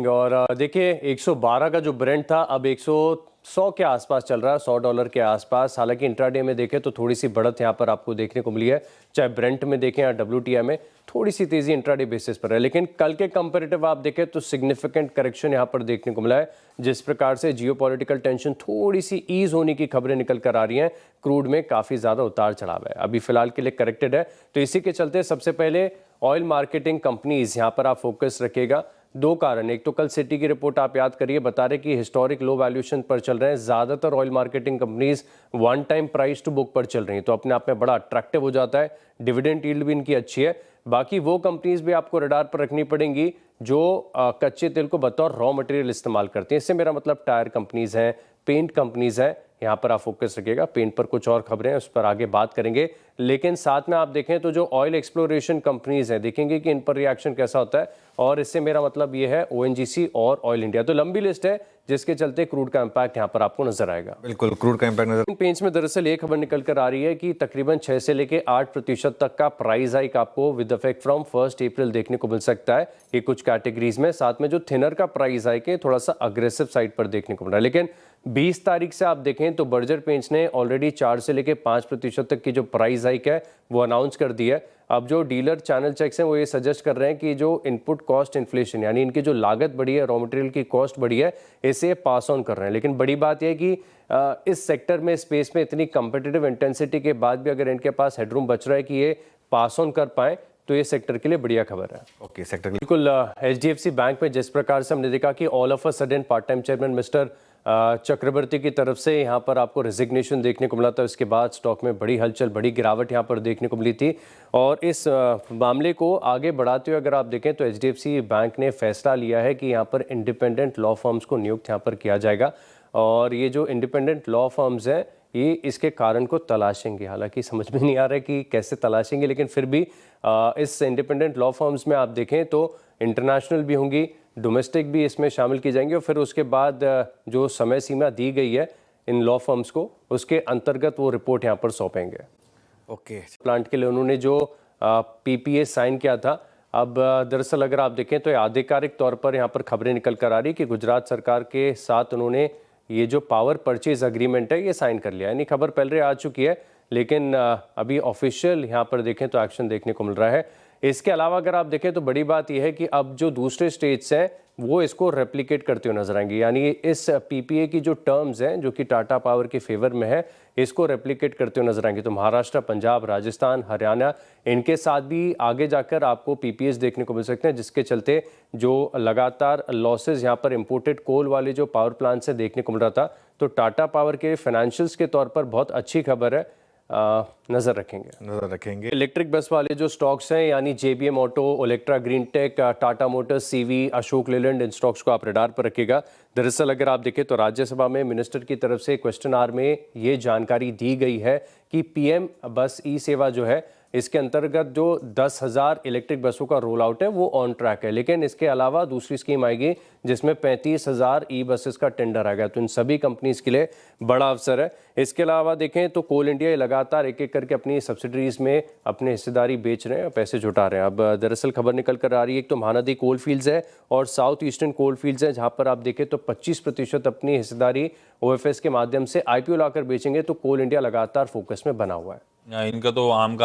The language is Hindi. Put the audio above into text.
मॉर्निंग। और देखिए 112 का जो ब्रेंट था अब 100 के आसपास चल रहा है, $100 के आसपास। हालांकि इंट्राडे में देखें तो थोड़ी सी बढ़त यहाँ पर आपको देखने को मिली है, चाहे ब्रेंट में देखें या WTI में थोड़ी सी तेजी इंट्राडे बेसिस पर है। लेकिन कल के कंपैरेटिव आप देखें तो सिग्निफिकेंट करेक्शन यहाँ पर देखने को मिला है। जिस प्रकार से जियोपॉलिटिकल टेंशन थोड़ी सी ईज होने की खबरें निकल कर आ रही हैं, क्रूड में काफ़ी ज़्यादा उतार चढ़ाव है, अभी फिलहाल के लिए करेक्टेड है। तो इसी के चलते सबसे पहले ऑयल मार्केटिंग कंपनीज यहाँ पर आप फोकस रखिएगा। दो कारण, एक तो कल सिटी की रिपोर्ट आप याद करिए, बता रहे कि हिस्टोरिक लो वैल्यूएशन पर चल रहे हैं। ज़्यादातर oil marketing companies one time price to book पर चल रही हैं, तो अपने आप में बड़ा अट्रैक्टिव हो जाता है। डिविडेंड यील्ड भी इनकी अच्छी है। बाकी वो कंपनीज भी आपको रडार पर रखनी पड़ेंगी जो कच्चे तेल को बतौर रॉ मटेरियल इस्तेमाल करती हैं। इससे मेरा मतलब टायर कंपनीज हैं, पेंट कंपनीज हैं, यहाँ पर आप फोकस रखिएगा। पेंट पर कुछ और खबरें हैं, उस पर आगे बात करेंगे। लेकिन साथ में आप देखें तो जो ऑयल एक्सप्लोरेशन कंपनीज हैं, देखेंगे कि इन पर रिएक्शन कैसा होता है। और इससे मेरा मतलब ये है ONGC और ऑयल इंडिया। तो लंबी लिस्ट है जिसके चलते क्रूड का इंपैक्ट यहाँ पर आपको नजर आएगा। बिल्कुल, क्रूड का इंपैक्ट नजर। पेंच में दरअसल एक खबर निकल कर आ रही है कि तकरीबन 6 से लेके 8% तक का प्राइस हाइक आपको विद इफेक्ट फ्रॉम 1 अप्रैल देखने को मिल सकता है, ये कुछ कैटेगरीज में। साथ में जो थिनर का प्राइस हाइक है थोड़ा सा अग्रेसिव साइड पर देखने को मिल रहा है। लेकिन 20 तारीख से आप देखें तो बर्जर पेंट्स ने ऑलरेडी 4 से लेके 5% तक की जो प्राइस हाइक है वो अनाउंस कर दी है। अब जो डीलर चैनल चेक्स हैं वो ये सजेस्ट कर रहे हैं कि जो इनपुट कॉस्ट इन्फ्लेशन, यानी इनकी जो लागत बढ़ी है, रॉ मटेरियल की कॉस्ट बढ़ी है, इसे पास ऑन कर रहे हैं। लेकिन बड़ी बात यह है कि इस सेक्टर में, स्पेस में इतनी कंपेटिटिव इंटेंसिटी के बाद भी अगर इनके पास हेडरूम बच रहा है कि ये पास ऑन कर पाए, तो ये सेक्टर के लिए बढ़िया खबर है। ओके, सेक्टर बिल्कुल। HDFC बैंक में जिस प्रकार से हमने देखा कि all of a sudden part time chairman mister Chakraborty की तरफ से यहाँ पर आपको रेजिग्नेशन देखने को मिला था, उसके बाद स्टॉक में बड़ी हलचल, बड़ी गिरावट यहाँ पर देखने को मिली थी। और इस मामले को आगे बढ़ाते हुए अगर आप देखें तो HDFC बैंक ने फैसला लिया है कि यहाँ पर इंडिपेंडेंट लॉ फर्म्स को नियुक्त यहाँ पर किया जाएगा। और ये जो इंडिपेंडेंट लॉ फर्म्स हैं ये इसके कारण को तलाशेंगे। हालांकि समझ में नहीं आ रहा है कि कैसे तलाशेंगे, लेकिन फिर भी इस इंडिपेंडेंट लॉ फर्म्स में आप देखें तो इंटरनेशनल भी होंगी, डोमेस्टिक भी इसमें शामिल की जाएंगी। और फिर उसके बाद जो समय सीमा दी गई है इन लॉ फर्म्स को, उसके अंतर्गत वो रिपोर्ट यहाँ पर सौंपेंगे। ओके। प्लांट के लिए उन्होंने जो PPA साइन किया था, अब दरअसल अगर आप देखें तो आधिकारिक तौर पर यहाँ पर खबरें निकल कर आ रही कि गुजरात सरकार के साथ उन्होंने ये जो पावर परचेज अग्रीमेंट है ये साइन कर लिया है। यानी खबर पहले आ चुकी है, लेकिन अभी ऑफिशियल यहाँ पर देखें तो एक्शन देखने को मिल रहा है। इसके अलावा अगर आप देखें तो बड़ी बात यह है कि अब जो दूसरे स्टेट्स हैं वो इसको रेप्लिकेट करते हुए नजर आएंगे। यानी इस PPA की जो टर्म्स हैं जो कि टाटा पावर के फेवर में है, इसको रेप्लिकेट करते हुए नजर आएंगे। तो महाराष्ट्र, पंजाब, राजस्थान, हरियाणा, इनके साथ भी आगे जाकर आपको PPAs देखने को मिल सकते हैं, जिसके चलते जो लगातार लॉसेज यहाँ पर इंपोर्टेड कोल वाले जो पावर प्लांट से देखने को मिल रहा था, तो टाटा पावर के फाइनेंशियल्स के तौर पर बहुत अच्छी खबर है। नजर रखेंगे। इलेक्ट्रिक बस वाले जो स्टॉक्स हैं, यानी JBM auto, Olectra green tech, Tata motors, CV, Ashok Leyland, इन स्टॉक्स को आप रडार पर रखिएगा। दरअसल अगर आप देखें तो राज्यसभा में मिनिस्टर की तरफ से क्वेश्चन आवर में ये जानकारी दी गई है कि PM बस ई सेवा जो है, इसके अंतर्गत जो 10,000 इलेक्ट्रिक बसों का रोल आउट है वो ऑन ट्रैक है। लेकिन इसके अलावा दूसरी स्कीम आएगी जिसमें 35,000 ई बसेस का टेंडर आएगा। तो इन सभी कंपनीज के लिए बड़ा अवसर है। इसके अलावा देखें तो कोल इंडिया लगातार एक एक करके अपनी सब्सिडरीज में अपनी हिस्सेदारी बेच रहे हैं, पैसे जुटा रहे हैं। अब दरअसल खबर निकल कर आ रही है, एक तो महानदी कोल फील्ड्स है और साउथ ईस्टर्न कोल फील्ड्स है, जहाँ पर आप देखें तो 25% अपनी हिस्सेदारी OFS के माध्यम से IPO लाकर बेचेंगे। तो कोल इंडिया लगातार फोकस में बना हुआ है। इनका तो आम का